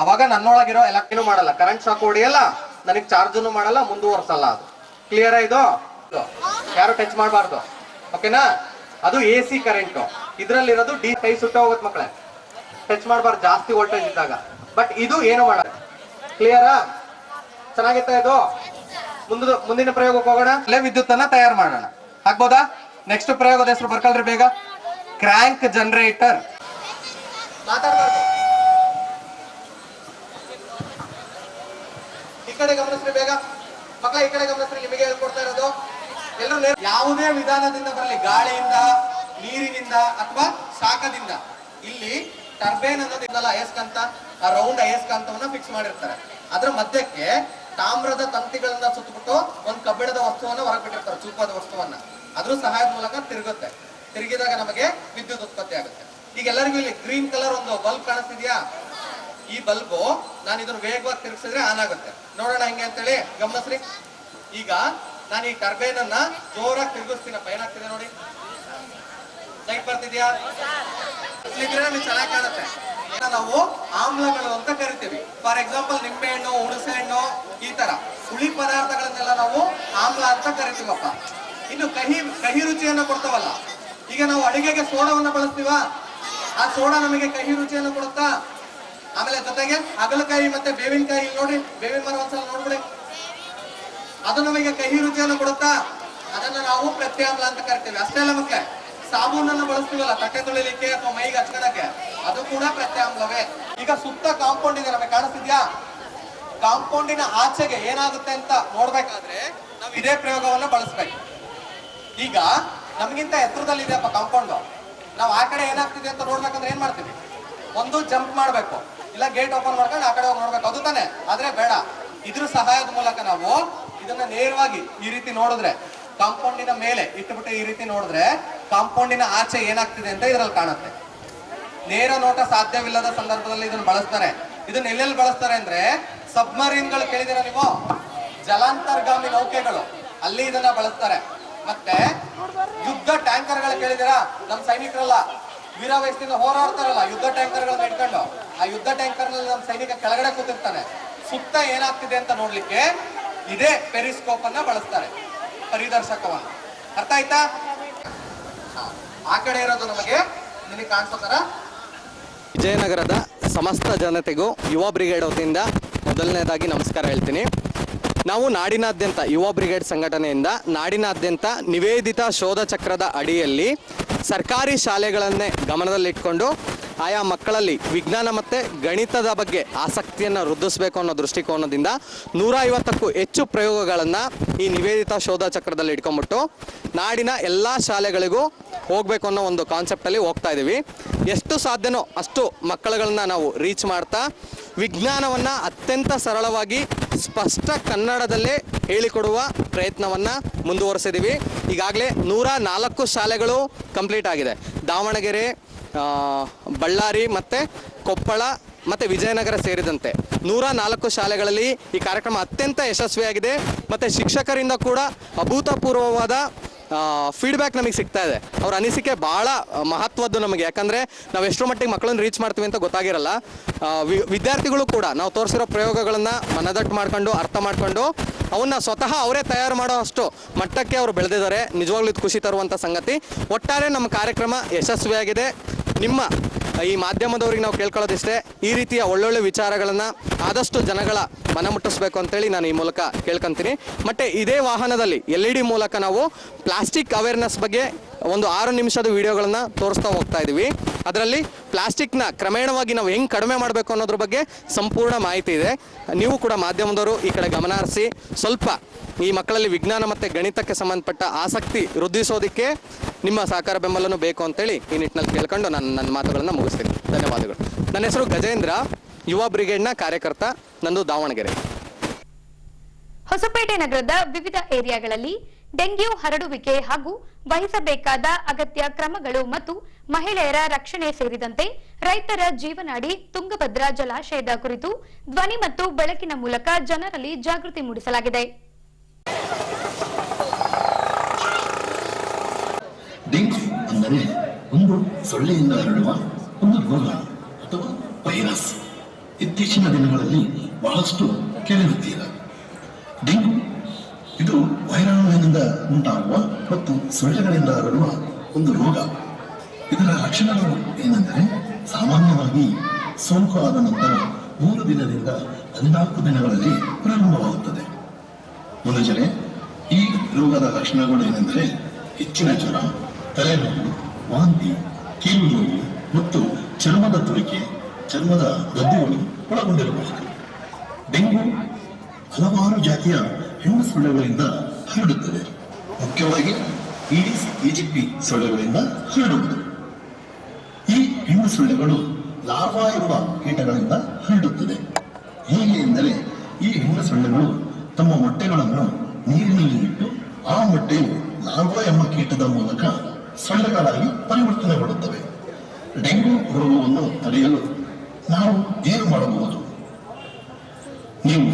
ಅವಾಗ ನನ್ನೊಳಗಿರೋ ಎಲೆಕ್ಟ್ರಿಕ್ ಮಾಡಲ್ಲ, ಕರೆಂಟ್ ಶಾಕ್ ಹೊಡಿಯಲ್ಲ, ನನಗೆ ಚಾರ್ಜ್ ಮಾಡಲ್ಲ, ಮುಂದುವರ್ಸಲ್ಲ. ಅದು ಕ್ಲಿಯರ್? ಇದು ಯಾರು ಟಚ್ ಮಾಡಬಾರ್ದು, ಓಕೆನಾ? ಅದು AC ಕರೆಂಟ್. ಇದ್ರಲ್ಲಿರೋದು ಕೈ ಸುಟ್ಟ ಹೋಗುತ್ತೆ ಮಕ್ಕಳೇ, ಟಚ್ ಮಾಡಬಾರ್ದು ಜಾಸ್ತಿ ವೋಲ್ಟೇಜ್ ಇದ್ದಾಗ. ಬಟ್ ಇದು ಏನು ಮಾಡಲ್ಲ. ಕ್ಲಿಯರಾ? ಚೆನ್ನಾಗಿತ್ತ ಇದು? ಮುಂದಿನ ಪ್ರಯೋಗಕ್ಕೆ ಹೋಗೋಣ. ಅಲ್ಲೇ ವಿದ್ಯುತ್ ಅನ್ನ ತಯಾರು ಮಾಡೋಣ. ಆಗ್ಬೋದಾ? ನೆಕ್ಸ್ಟ್ ಪ್ರಯೋಗದ ಹೆಸರು ಬರ್ಕೊಳ್ರಿ ಬೇಗ. Crank generator. ಮಾತಾಡಬಾರ್ದು, ಈ ಕಡೆ ಗಮನಿಸ್ರಿ ಬೇಗ ಮಕ್ಕಳ, ಈ ಕಡೆ ಗಮನಿಸ್ರಿ. ನಿಮಗೆ ಹೇಳ್ಕೊಡ್ತಾ ಇರೋದು ಎಲ್ಲರೂ ಯಾವುದೇ ವಿಧಾನದಿಂದ ಬರಲಿ, ಗಾಳಿಯಿಂದ, ನೀರಿನಿಂದ ಅಥವಾ ಶಾಖದಿಂದ. ಇಲ್ಲಿ ಟರ್ಬೈನ್ ಅನ್ನೋದಿಲ್ಲ, ಅಯಸ್ಕಾಂತ, ಆ ರೌಂಡ್ ಅಯಸ್ಕಾಂತವನ್ನ ಫಿಕ್ಸ್ ಮಾಡಿರ್ತಾರೆ. ಅದ್ರ ಮಧ್ಯಕ್ಕೆ ತಾಮ್ರದ ತಂತಿಗಳನ್ನ ಸುತ್ತಬಿಟ್ಟು ಒಂದು ಕಬ್ಬಿಣದ ವಸ್ತುವನ್ನ ಹೊರಗೆ ಬಿಟ್ಟಿರ್ತಾರೆ, ಚೂಪಾದ ವಸ್ತುವನ್ನ. ಅದ್ರ ಸಹಾಯದ ಮೂಲಕ ತಿರುಗುತ್ತೆ. ತಿರುಗಿದಾಗ ನಮಗೆ ವಿದ್ಯುತ್ ಉತ್ಪತ್ತಿ ಆಗುತ್ತೆ. ಈಗ ಎಲ್ಲರಿಗೂ ಇಲ್ಲಿ ಗ್ರೀನ್ ಕಲರ್ ಒಂದು ಬಲ್ಬ್ ಕಾಣಿಸ್ತಿದ್ಯಾ? ಈ ಬಲ್ಬು ನಾನು ಇದನ್ನು ವೇಗವಾಗಿ ತಿರುಗಿಸಿದ್ರೆ ಆನ್ ಆಗುತ್ತೆ. ನೋಡೋಣ ಹೆಂಗೆ ಅಂತೇಳಿ ಗಮನಿಸ್ರಿ. ಈಗ ನಾನು ಈ ಟರ್ಬೈನ್ ಅನ್ನ ಜೋರಾಗಿ ತಿರುಗಿಸ್ತೀನಪ್ಪ. ಏನಾಗ್ತಿದೆ ನೋಡಿ, ಲೈಟ್ ಬರ್ತಿದ್ಯಾ? ನಮಗೆ ಚೆನ್ನಾಗಿ ಕಾಣುತ್ತೆ. ನಾವು ಆಮ್ಲಗಳು ಅಂತ ಕರಿತೀವಿ. ಫಾರ್ ಎಕ್ಸಾಂಪಲ್ ನಿಂಬೆ ಹಣ್ಣು, ಹುಣಸೆ ಹಣ್ಣು, ಈ ತರ ಹುಳಿ ಪದಾರ್ಥಗಳನ್ನೆಲ್ಲ ನಾವು ಆಮ್ಲ ಅಂತ ಕರಿತೀವಪ್ಪ. ಇನ್ನು ಕಹಿ ರುಚಿಯನ್ನು ಕೊಡ್ತಾವಲ್ಲ. ಈಗ ನಾವು ಅಡಿಗೆಗೆ ಸೋಡಾವನ್ನ ಬಳಸ್ತೀವ, ಆ ಸೋಡಾ ನಮಗೆ ಕಹಿ ರುಚಿಯನ್ನು ಕೊಡುತ್ತಾ? ಆಮೇಲೆ ಜೊತೆಗೆ ಹಾಗಲಕಾಯಿ ಮತ್ತೆ ಬೇವಿನಕಾಯಿ, ನೋಡಿ ಬೇವಿನ ಮರ ಒಂದ್ಸಲ ನೋಡ್ಬಿಡಿ, ಅದು ನಮಗೆ ಕಹಿ ರುಚಿಯನ್ನು ಕೊಡುತ್ತಾ? ಅದನ್ನ ನಾವು ಪ್ರತ್ಯಾಮ್ಲ ಅಂತ ಕರಿತೀವಿ. ಅಷ್ಟೇ ಅಲ್ಲ ಮಕ್ಕಳೇ, ಸಾಬೂನನ್ನ ಬಳಸ್ತೀವಲ್ಲ ತಟ್ಟೆ ತೊಳಿಲಿಕ್ಕೆ ಅಥವಾ ಮೈಗೆ ಹಚ್ಕೊಳಕ್ಕೆ, ಅದು ಕೂಡ ಪ್ರತ್ಯಾಮ್ಲವೇ. ಈಗ ಸುತ್ತ ಕಾಂಪೌಂಡ್ ಇದೆ, ನಮಗೆ ಕಾಣಿಸ್ತಿದ್ಯಾ? ಕಾಂಪೌಂಡಿನ ಆಚೆಗೆ ಏನಾಗುತ್ತೆ ಅಂತ ನೋಡ್ಬೇಕಾದ್ರೆ ನಾವು ಇದೇ ಪ್ರಯೋಗವನ್ನ ಬಳಸ್ಬೇಕು. ಈಗ ನಮಗಿಂತ ಎತ್ತರದಲ್ಲಿ ಇದೆಯಪ್ಪ ಕಾಂಪೌಂಡ್, ನಾವು ಆ ಕಡೆ ಏನಾಗ್ತಿದೆ ಅಂತ ನೋಡ್ಬೇಕಂದ್ರೆ ಏನ್ ಮಾಡ್ತೀವಿ? ಒಂದು ಜಂಪ್ ಮಾಡ್ಬೇಕು, ಇಲ್ಲ ಗೇಟ್ ಓಪನ್ ಮಾಡ್ಕೊಂಡು ಆ ಕಡೆ ಹೋಗಿ ನೋಡ್ಬೇಕು, ಅದು ತಾನೆ. ಆದ್ರೆ ಬೇಡ, ಇದ್ರ ಸಹಾಯದ ಮೂಲಕ ನಾವು ಇದನ್ನ ನೇರವಾಗಿ ಈ ರೀತಿ ನೋಡಿದ್ರೆ, ಕಾಂಪೌಂಡಿನ ಮೇಲೆ ಇಟ್ಟುಬಿಟ್ಟು ಈ ರೀತಿ ನೋಡಿದ್ರೆ ಕಾಂಪೌಂಡಿನ ಆಚೆ ಏನಾಗ್ತಿದೆ ಅಂತ ಇದ್ರಲ್ಲಿ ಕಾಣುತ್ತೆ. ನೇರ ನೋಟ ಸಾಧ್ಯವಿಲ್ಲದ ಸಂದರ್ಭದಲ್ಲಿ ಇದನ್ನ ಬಳಸ್ತಾರೆ. ಇದನ್ನ ಎಲ್ಲೆಲ್ಲಿ ಬಳಸ್ತಾರೆ ಅಂದ್ರೆ ಸಬ್ಮರೀನ್ಗಳು ಕೇಳಿದಿರ ನೀವು? ಜಲಾಂತರ್ಗಾಮಿ ನೌಕೆಗಳು, ಅಲ್ಲಿ ಇದನ್ನ ಬಳಸ್ತಾರೆ. ಮತ್ತೆ ಯುದ್ಧ ಟ್ಯಾಂಕರ್ಗಳು ಕೇಳಿದಿರಾ? ನಮ್ಮ ಸೈನಿಕರಲ್ಲ, ವೀರ ವಯಸ್ಸಿನಿಂದ ಹೋರಾಡ್ತಾರಲ್ಲ ಯುದ್ಧ ಟ್ಯಾಂಕರ್ಗಳನ್ನ ಇಟ್ಕೊಂಡು, ಆ ಯುದ್ಧ ಟ್ಯಾಂಕರ್ ನಲ್ಲಿ ನಮ್ಮ ಸೈನಿಕ ಕೆಳಗಡೆ ಕೂತಿರ್ತಾನೆ, ಸುತ್ತ ಏನಾಗ್ತಿದೆ ಅಂತ ನೋಡ್ಲಿಕ್ಕೆ ಇದೇ ಪೆರಿಸ್ಕೋಪ್ ಅನ್ನ ಬಳಸ್ತಾರೆ, ಪರಿದರ್ಶಕವನ್ನು. ಅರ್ಥ ಆಯ್ತಾ? ಆ ಕಡೆ ಇರೋದು ನಮಗೆ ನಿನಗೆ ಕಾಣಿಸೋ ತರ. ವಿಜಯನಗರದ ಸಮಸ್ತ ಜನತೆಗೂ ಯುವ ಬ್ರಿಗೇಡ್ ವತಿಯಿಂದ ಮೊದಲನೇದಾಗಿ ನಮಸ್ಕಾರ ಹೇಳ್ತೀನಿ. ನಾವು ನಾಡಿನಾದ್ಯಂತ ಯುವ ಬ್ರಿಗೇಡ್ ಸಂಘಟನೆಯಿಂದ ನಾಡಿನಾದ್ಯಂತ ನಿವೇದಿತ ಶೋಧ ಚಕ್ರದ ಅಡಿಯಲ್ಲಿ ಸರ್ಕಾರಿ ಶಾಲೆಗಳನ್ನೇ ಗಮನದಲ್ಲಿಟ್ಕೊಂಡು ಆಯಾ ಮಕ್ಕಳಲ್ಲಿ ವಿಜ್ಞಾನ ಮತ್ತು ಗಣಿತದ ಬಗ್ಗೆ ಆಸಕ್ತಿಯನ್ನು ವೃದ್ಧಿಸಬೇಕು ಅನ್ನೋ ದೃಷ್ಟಿಕೋನದಿಂದ 150ಕ್ಕೂ ಹೆಚ್ಚು ಪ್ರಯೋಗಗಳನ್ನು ಈ ನಿವೇದಿತ ಶೋಧ ಚಕ್ರದಲ್ಲಿ ಇಟ್ಕೊಂಡ್ಬಿಟ್ಟು ನಾಡಿನ ಎಲ್ಲ ಶಾಲೆಗಳಿಗೂ ಹೋಗಬೇಕು ಅನ್ನೋ ಒಂದು ಕಾನ್ಸೆಪ್ಟಲ್ಲಿ ಹೋಗ್ತಾ ಇದ್ದೀವಿ. ಎಷ್ಟು ಸಾಧ್ಯನೋ ಅಷ್ಟು ಮಕ್ಕಳುಗಳನ್ನ ನಾವು ರೀಚ್ ಮಾಡ್ತಾ ವಿಜ್ಞಾನವನ್ನು ಅತ್ಯಂತ ಸರಳವಾಗಿ ಸ್ಪಷ್ಟ ಕನ್ನಡದಲ್ಲೇ ಹೇಳಿಕೊಡುವ ಪ್ರಯತ್ನವನ್ನು ಮುಂದುವರಿಸಿದ್ದೀವಿ. ಈಗಾಗಲೇ 104 ಶಾಲೆಗಳು ಕಂಪ್ಲೀಟ್ ಆಗಿದೆ. ದಾವಣಗೆರೆ, ಬಳ್ಳಾರಿ ಮತ್ತು ಕೊಪ್ಪಳ ಮತ್ತು ವಿಜಯನಗರ ಸೇರಿದಂತೆ 104 ಶಾಲೆಗಳಲ್ಲಿ ಈ ಕಾರ್ಯಕ್ರಮ ಅತ್ಯಂತ ಯಶಸ್ವಿಯಾಗಿದೆ. ಮತ್ತು ಶಿಕ್ಷಕರಿಂದ ಕೂಡ ಅಭೂತಪೂರ್ವವಾದ ಫೀಡ್ಬ್ಯಾಕ್ ನಮಗೆ ಸಿಗ್ತಾ ಇದೆ. ಅವ್ರ ಅನಿಸಿಕೆ ಭಾಳ ಮಹತ್ವದ್ದು ನಮಗೆ. ಯಾಕಂದರೆ ನಾವು ಎಷ್ಟರ ಮಟ್ಟಿಗೆ ಮಕ್ಕಳನ್ನು ರೀಚ್ ಮಾಡ್ತೀವಿ ಅಂತ ಗೊತ್ತಾಗಿರಲ್ಲ. ವಿದ್ಯಾರ್ಥಿಗಳು ಕೂಡ ನಾವು ತೋರಿಸಿರೋ ಪ್ರಯೋಗಗಳನ್ನು ಮನದಟ್ಟು ಮಾಡ್ಕೊಂಡು ಅರ್ಥ ಮಾಡ್ಕೊಂಡು ಅವನ್ನ ಸ್ವತಃ ಅವರೇ ತಯಾರು ಮಾಡೋ ಅಷ್ಟು ಮಟ್ಟಕ್ಕೆ ಅವರು ಬೆಳೆದಿದ್ದಾರೆ. ನಿಜವಾಗ್ಲೂ ಇದು ಖುಷಿ ತರುವಂಥ ಸಂಗತಿ. ಒಟ್ಟಾರೆ ನಮ್ಮ ಕಾರ್ಯಕ್ರಮ ಯಶಸ್ವಿಯಾಗಿದೆ. ನಿಮ್ಮ ಈ ಮಾಧ್ಯಮದವ್ರಿಗೆ ನಾವು ಕೇಳ್ಕೊಳ್ಳೋದಿಷ್ಟೇ, ಈ ರೀತಿಯ ಒಳ್ಳೊಳ್ಳೆ ವಿಚಾರಗಳನ್ನು ಆದಷ್ಟು ಜನಗಳ ಮನ ಮುಟ್ಟಿಸ್ಬೇಕು ಅಂತೇಳಿ ನಾನು ಈ ಮೂಲಕ ಕೇಳ್ಕೊತೀನಿ. ಮತ್ತು ಇದೇ ವಾಹನದಲ್ಲಿ LED ಮೂಲಕ ನಾವು ಪ್ಲಾಸ್ಟಿಕ್ ಅವೇರ್ನೆಸ್ ಬಗ್ಗೆ ಒಂದು 6 ನಿಮಿಷದ ವಿಡಿಯೋಗಳನ್ನು ತೋರಿಸ್ತಾ ಹೋಗ್ತಾ ಇದ್ದೀವಿ. ಅದರಲ್ಲಿ ಪ್ಲಾಸ್ಟಿಕ್ನ ಕ್ರಮೇಣವಾಗಿ ನಾವು ಹೆಂಗೆ ಕಡಿಮೆ ಮಾಡಬೇಕು ಅನ್ನೋದ್ರ ಬಗ್ಗೆ ಸಂಪೂರ್ಣ ಮಾಹಿತಿ ಇದೆ. ನೀವು ಕೂಡ ಮಾಧ್ಯಮದವರು ಈ ಕಡೆ ಗಮನ ಹರಿಸಿ ಸ್ವಲ್ಪ ಈ ಮಕ್ಕಳಲ್ಲಿ ವಿಜ್ಞಾನ ಮತ್ತು ಗಣಿತಕ್ಕೆ ಸಂಬಂಧಪಟ್ಟ ಆಸಕ್ತಿ ವೃದ್ಧಿಸೋದಕ್ಕೆ ನಿಮ್ಮ ಸಹಕಾರ ಬೆಂಬಲನೂ ಬೇಕು ಅಂತೇಳಿ ಈ ನಿಟ್ಟಿನಲ್ಲಿ ಕೇಳ್ಕೊಂಡು ನನ್ನ ಮಾತುಗಳನ್ನು ಮುಗಿಸ್ತೀನಿ. ಧನ್ಯವಾದಗಳು. ನನ್ನ ಹೆಸರು ಗಜೇಂದ್ರ, ಯುವ ಬ್ರಿಗೇಡ್ನ ಕಾರ್ಯಕರ್ತ, ನಂದು ದಾವಣಗೆರೆ. ಹೊಸಪೇಟೆ ನಗರದ ವಿವಿಧ ಏರಿಯಾಗಳಲ್ಲಿ ಡೆಂಗ್ಯೂ ಹರಡುವಿಕೆ ಹಾಗೂ ವಹಿಸಬೇಕಾದ ಅಗತ್ಯ ಕ್ರಮಗಳು ಮತ್ತು ಮಹಿಳೆಯರ ರಕ್ಷಣೆ ಸೇರಿದಂತೆ ರೈತರ ಜೀವನಾಡಿ ತುಂಗಭದ್ರಾ ಜಲಾಶಯದ ಕುರಿತು ಧ್ವನಿ ಮತ್ತು ಬೆಳಕಿನ ಮೂಲಕ ಜನರಲ್ಲಿ ಜಾಗೃತಿ ಮೂಡಿಸಲಾಗಿದೆ. ಡೆಂಗ್ಯೂ ಅಂದರೆ ಒಂದು ಸೊಳ್ಳೆಯಿಂದ ಹರಡುವ ಒಂದು ರೋಗ ಅಥವಾ ವೈರಸ್. ಇತ್ತೀಚಿನ ದಿನಗಳಲ್ಲಿ ಬಹಳಷ್ಟು ಕೇಳಿರುತ್ತೀರ. ಡೆಂಗ್ಯೂ ಇದು ವೈರಾಣುವಿನಿಂದ ಉಂಟಾಗುವ ಮತ್ತು ಸೊಳ್ಳೆಗಳಿಂದ ಹರಡುವ ಒಂದು ರೋಗ. ಇದರ ಲಕ್ಷಣಗಳು ಏನೆಂದರೆ ಸಾಮಾನ್ಯವಾಗಿ ಸೋಂಕು ಆದ ನಂತರ 3 ದಿನದಿಂದ 14 ದಿನಗಳಲ್ಲಿ ಪ್ರಾರಂಭವಾಗುತ್ತದೆ. ಮೊದಲೇ ಈ ರೋಗದ ಲಕ್ಷಣಗಳು ಏನೆಂದರೆ ಹೆಚ್ಚಿನ ಜ್ವರ, ತಲೆನೋವು, ವಾಂತಿ, ಕೀಲು ನೋವು ಮತ್ತು ಚರ್ಮದ ತುರಿಕೆ, ಚರ್ಮದ ದದ್ದುಗಳು ಒಳಗೊಂಡಿರಬಹುದು. ಡೆಂಗ್ಯೂ ಹಲವಾರು ಜಾತಿಯ ಹೆಣ್ಣು ಸೊಳ್ಳೆಗಳಿಂದ ಹರಡುತ್ತದೆ. ಮುಖ್ಯವಾಗಿ ಈಡಿಸ್ ಈಜಿಪ್ಟಿ ಸೊಳ್ಳೆಗಳಿಂದ ಹರಡುವುದು. ಈ ಹೆಣ್ಣು ಸೊಳ್ಳೆಗಳು ಲಾರ್ವಾ ಎಂಬ ಕೀಟಗಳಿಂದ ಹರಡುತ್ತದೆ. ಹೇಗೆ ಎಂದರೆ ಈ ಹೆಣ್ಣು ಸೊಳ್ಳೆಗಳು ತಮ್ಮ ಮೊಟ್ಟೆಗಳನ್ನು ನೀರಿನಲ್ಲಿ ಇಟ್ಟು ಆ ಮೊಟ್ಟೆಯು ಲಾರ್ವಾ ಎಂಬ ಕೀಟದ ಮೂಲಕ ಸೊಳ್ಳೆಗಳಾಗಿ ಪರಿವರ್ತನೆಗೊಳ್ಳುತ್ತವೆ. ಡೆಂಗ್ಯೂ ರೋಗವನ್ನು ತಡೆಯಲು ನಾವು ಏನು ಮಾಡಬಹುದು? ನೀವು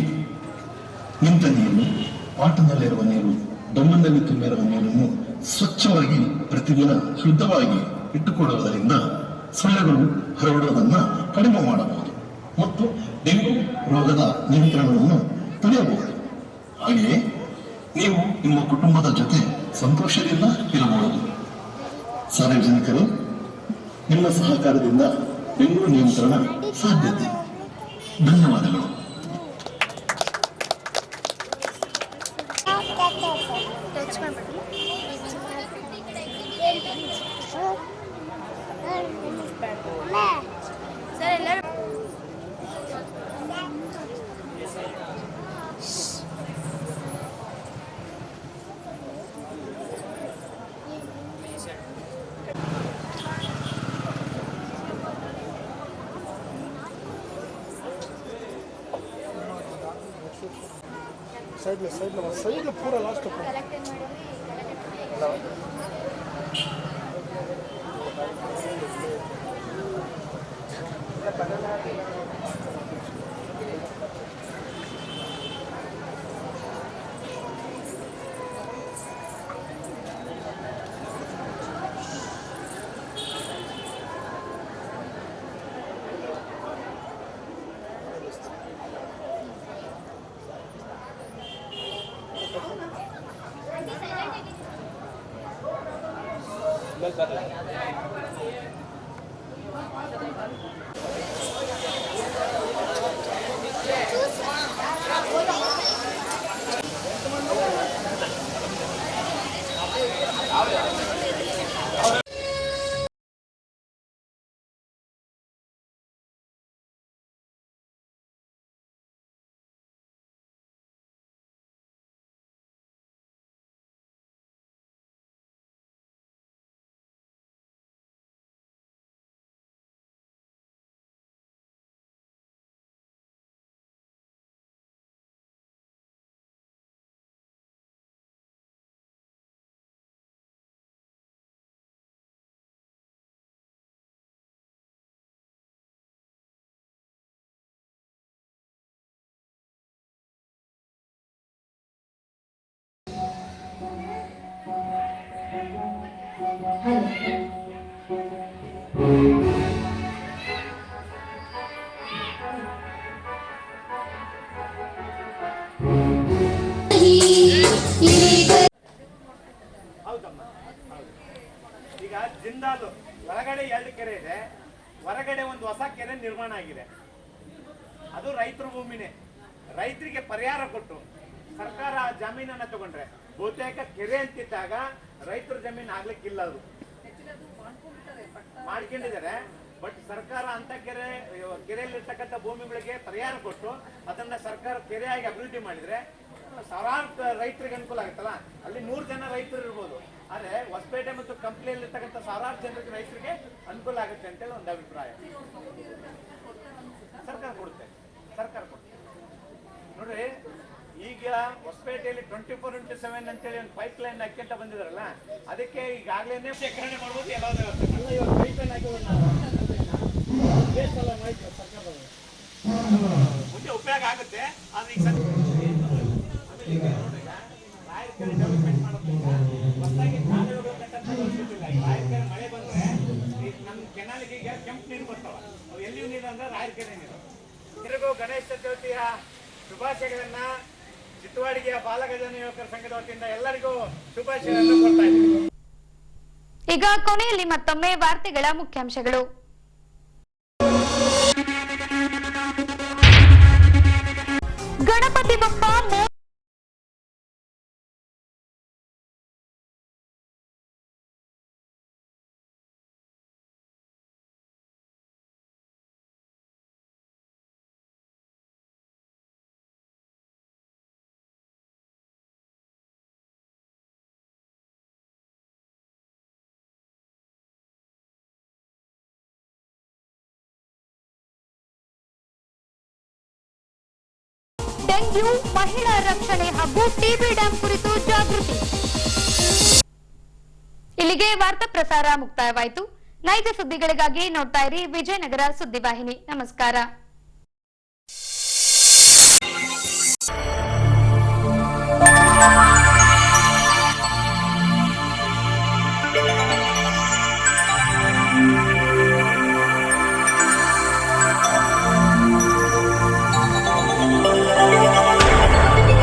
ನಿಂತ ನೀರು, ಪಾಟನಲ್ಲಿರುವ ನೀರು, ಡೊಮ್ಮನಲ್ಲಿ ತುಂಬಿರುವ ನೀರನ್ನು ಸ್ವಚ್ಛವಾಗಿ ಪ್ರತಿದಿನ ಶುದ್ಧವಾಗಿ ಇಟ್ಟುಕೊಳ್ಳುವುದರಿಂದ ಸೊಳ್ಳೆಗಳು ಹರಡುವುದನ್ನು ಕಡಿಮೆ ಮಾಡಬಹುದು ಮತ್ತು ಡೆಂಗ್ಯೂ ರೋಗದ ನಿಯಂತ್ರಣವನ್ನು ತಡೆಯಬಹುದು. ಹಾಗೆಯೇ ನೀವು ನಿಮ್ಮ ಕುಟುಂಬದ ಜೊತೆ ಸಂತೋಷದಿಂದ ಇರಬಹುದು. ಸಾರ್ವಜನಿಕರು ನಿಮ್ಮ ಸಹಕಾರದಿಂದ ಡೆಂಗ್ಯೂ ನಿಯಂತ್ರಣ ಸಾಧ್ಯತೆ. ಧನ್ಯವಾದಗಳು. साइड में पूरा लास्ट ಈಗ ಜಿಂದಾಲ್ ಹೊರಗಡೆ 2 ಕೆರೆ ಇದೆ, ಹೊರಗಡೆ ಒಂದು ಹೊಸ ಕೆರೆ ನಿರ್ಮಾಣ ಆಗಿದೆ. ಅದು ರೈತರ ಭೂಮಿನೇ. ರೈತರಿಗೆ ಪರಿಹಾರ ಕೊಟ್ಟು ಸರ್ಕಾರ ಜಮೀನನ್ನ ತಗೊಂಡ್ರೆ ಬಹುತೇಕ ಕೆರೆ ಅಂತಿದ್ದಾಗ ರೈತರ ಜಮೀನು ಆಗ್ಲಿಕ್ಕಿಲ್ಲ. ಅದು ಮಾಡ್ಕೊಂಡಿದ್ದಾರೆ. ಬಟ್ ಸರ್ಕಾರ ಅಂತ ಕೆರೆಯಲ್ಲಿರ್ತಕ್ಕಂಥ ಭೂಮಿಗಳಿಗೆ ಪರಿಹಾರ ಕೊಟ್ಟು ಅದನ್ನ ಸರ್ಕಾರ ಕೆರೆಯಾಗಿ ಅಭಿವೃದ್ಧಿ ಮಾಡಿದ್ರೆ ಸಾವಿರಾರು ರೈತರಿಗೆ ಅನುಕೂಲ ಆಗುತ್ತಲ್ಲ. ಅಲ್ಲಿ 100 ಜನ ರೈತರು ಇರ್ಬೋದು, ಆದ್ರೆ ಹೊಸಪೇಟೆ ಮತ್ತು ಕಂಪ್ಲಿಯಲ್ಲಿರ್ತಕ್ಕಂಥ ಸಾವಿರಾರು ಜನರಿಗೆ ರೈತರಿಗೆ ಅನುಕೂಲ ಆಗುತ್ತೆ ಅಂತೇಳಿ ಒಂದು ಅಭಿಪ್ರಾಯ. ಸರ್ಕಾರ ಕೊಡುತ್ತೆ ನೋಡ್ರಿ. ಈಗ ಹೊಸಪೇಟೆಯಲ್ಲಿ 24x7 ಅಂತೇಳಿ ಒಂದು ಪೈಪ್ ಲೈನ್ ಹಾಕ್ಯಂತ ಬಂದಿದಾರಲ್ಲ, ಅದಕ್ಕೆ ಈಗಾಗಲೇ ಶೇಖರಣೆ ಮಾಡ್ಬೋದು. ಎಲ್ಲ ಪೈಪ್ ಲೈನ್ ಮುಂದೆ ಉಪಯೋಗ ಆಗುತ್ತೆ. ಆದ್ರೆ ಈಗ ಡೆವಲಪ್ಮೆಂಟ್ ಮಾಡೋದ್ರಿಂದ ಹೊಸದಾಗಿ ಕಾಲುವೆ ಹೋಗಬೇಕಂತ ಗೊತ್ತಿಲ್ಲ. ಈಗ ರಾಯಕೆರೆ ಮಳೆ ಬಂದ್ರೆ ನಮ್ಮ ಕೆನಾಲಿಗೆ ಈಗ ಕೆಂಪು ನೀರು ಬರ್ತಾವ. ಅವು ಎಲ್ಲಿಯೂ ನೀರು ಅಂದ್ರೆ ರಾಯಕೆರೆ ನೀರು. ತಿರುಗು ಗಣೇಶ ಚತುರ್ಥಿಯ ಶುಭಾಶಯಗಳನ್ನ ಚಿತ್ತವಾಡಿಗೆಯ ಬಾಲಗಜನ ಯುವಕರ ಸಂಘದ ವತಿಯಿಂದ ಎಲ್ಲರಿಗೂ ಶುಭಾಶಯಗಳನ್ನು ಕೊಡ್ತಾ ಇದ್ದೀವಿ. ಈಗ ಕೊನೆಯಲ್ಲಿ ಮತ್ತೊಮ್ಮೆ ವಾರ್ತೆಗಳ ಮುಖ್ಯಾಂಶಗಳು. ಗಣಪತಿ ಬಪ್ಪ ಡೆಂಗ್ಯೂ, ಮಹಿಳಾ ರಕ್ಷಣೆ ಹಾಗೂ ಟಿಬಿ ಡ್ಯಾಂ ಕುರಿತು ಜಾಗೃತಿ. ಇಲ್ಲಿಗೆ ವಾರ್ತಾ ಪ್ರಸಾರ ಮುಕ್ತಾಯವಾಯಿತು. ನೈಜ ಸುದ್ದಿಗಳಿಗಾಗಿ ನೋಡ್ತಾ ಇರಿ ವಿಜಯನಗರ ಸುದ್ದಿವಾಹಿನಿ. ನಮಸ್ಕಾರ.